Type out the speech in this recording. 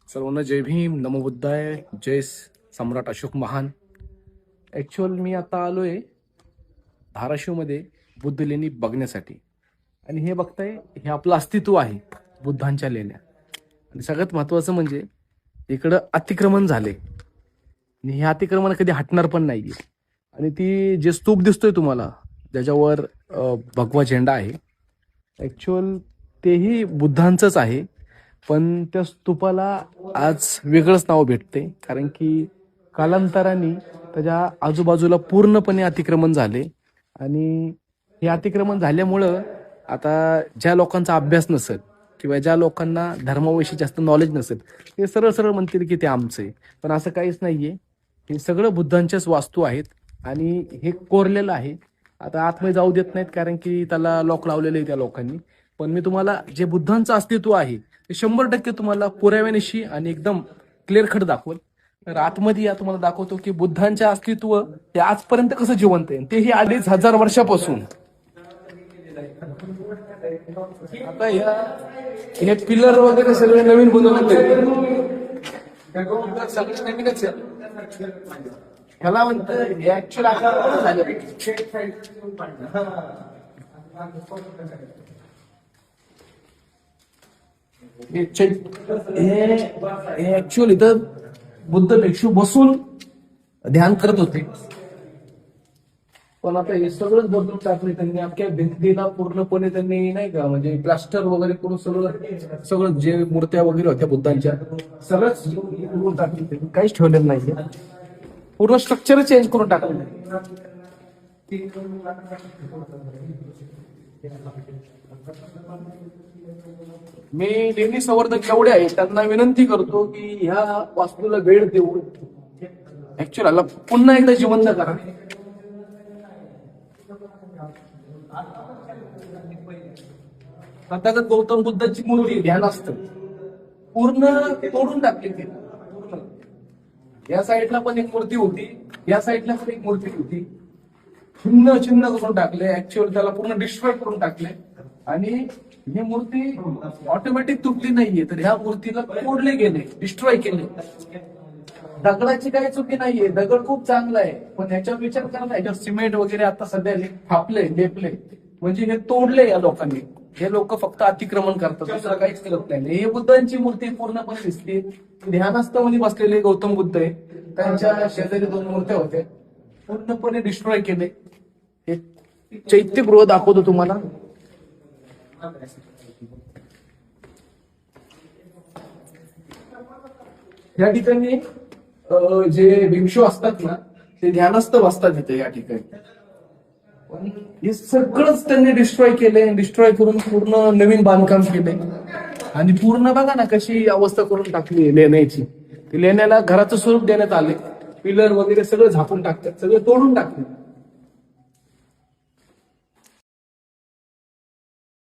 सर्वांना जय भीम, नमो बुद्धाय, जय सम्राट अशोक महान. ॲक्च्युअल मी आता आलोय धाराशिवमध्ये बुद्ध लेणी बघण्यासाठी. आणि हे बघताय, हे आपलं अस्तित्व आहे बुद्धांच्या लेण्या. आणि सगळ्यात महत्वाचं म्हणजे इकडं अतिक्रमण झाले आणि हे अतिक्रमण कधी हटणार पण नाहीये. आणि ती जे स्तूप दिसतोय तुम्हाला, ज्याच्यावर भगवा झेंडा आहे, ॲक्च्युअल तेही बुद्धांचंच आहे. पण त्या स्तूपाला आज वेगळंच नाव भेटते, कारण की कालांतराने त्याच्या आजूबाजूला पूर्णपणे अतिक्रमण झाले. आणि हे अतिक्रमण झाल्यामुळं आता ज्या लोकांचा अभ्यास नसेल किंवा ज्या लोकांना धर्माविषयी जास्त नॉलेज नसेल, ते सरळ सरळ म्हणतील की ते आमचं आहे. पण असं काहीच नाहीये. हे सगळं बुद्धांच्याच वास्तू आहेत आणि हे कोरलेलं आहे. आता आतमध्ये जाऊ देत नाहीत, कारण की त्याला लॉक लावलेलं आहे त्या लोकांनी. पण मी तुम्हाला जे बुद्धांचं अस्तित्व आहे ते 100% तुम्हाला पुराव्यानिशी आणि एकदम क्लिअर कट दाखवल. तर आतमध्ये या, तुम्हाला दाखवतो की बुद्धांचे अस्तित्व हे आजपर्यंत कसं जिवंत आहे, तेही 2500 वर्षापासून. आता हे पिलर वगैरे सगळे नवीन बनवलेले सगळे नवीनच आहे. ह्याला म्हणतं ऍक्च्युअल आता झालं. हे ऍक्च्युअल इथं बुद्ध भिक्षू बसून ध्यान करत होते. पण आता हे सगळंच बदलून टाकले त्यांनी. अख्ख्या भिंतीला पूर्णपणे त्यांनी नाही का, म्हणजे प्लास्टर वगैरे करून सगळं सगळं जे मूर्त्या वगैरे होत्या बुद्धांच्या सगळंच करून टाकले त्यांनी. काहीच ठेवलेलं नाही. पूर्ण स्ट्रक्चर चेंज करून टाकलं. मी लेणी संवर्धक जेवढे आहेत त्यांना विनंती करतो की ह्या वास्तूला वेळ देऊन ऍक्च्युअल पुन्हा एकदा जिवंत करा. तथागत गौतम बुद्धाची मूर्ती ध्यान असतं पूर्ण तोडून टाकली ती. या साईडला पण एक मूर्ती होती, या साईडला पण एक मूर्ती होती. छिन्न छिन्न करून टाकले. ऍक्च्युअल त्याला पूर्ण डिस्ट्रॉय करून टाकले. आणि ही मूर्ती ऑटोमॅटिक तुटली नाहीये, तर ह्या मूर्तीला तोडले गेले, डिस्ट्रॉय केले. दगडाची काही चुकी नाहीये, दगड खूप चांगला आहे. पण ह्याच्यावर विचार करा ना, ह्याच्यावर सिमेंट वगैरे आता सध्या थापले, लेपले, म्हणजे हे तोडले या लोकांनी. हे लोक फक्त अतिक्रमण करतात, दुसरं काहीच करत नाही. हे बुद्धांची मूर्ती पूर्णपणे दिसते. ध्यानस्थामध्ये बसलेले गौतम बुद्ध आहे, त्यांच्या शेजारी 2 मूर्त्या होत्या, पूर्णपणे डिस्ट्रॉय केले. हे चैत्यगृह दाखवतो तुम्हाला. या ठिकाणी जे भिक्षू असतात ना, ते ध्यानस्थ बसतात इथे या ठिकाणी. हे सगळंच त्यांनी डिस्ट्रॉय केले. डिस्ट्रॉय करून पूर्ण नवीन बांधकाम केले. आणि पूर्ण बघा ना कशी अवस्था करून टाकली लेण्याची. लेण्याला घराचं स्वरूप देण्यात आले. पिलर वगैरे सगळं झाकून टाकतात, सगळं तोडून टाकले.